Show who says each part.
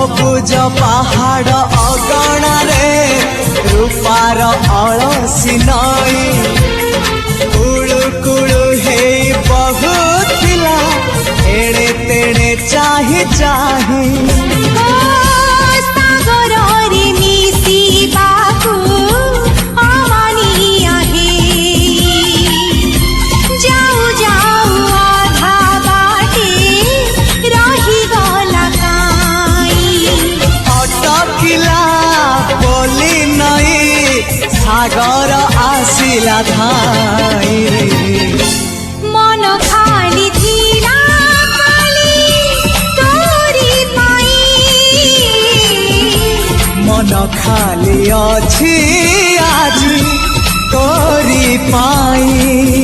Speaker 1: सबुज पहाड़ अगणारे रूपार अलसी नई कुळु कुळु हे बहुथिला एड़े तेड़े चाही चाही सागर आसिला धाई
Speaker 2: मन खाली थिला खाली तोरी पाई
Speaker 1: मन खाली अछि आज तोरी पाई।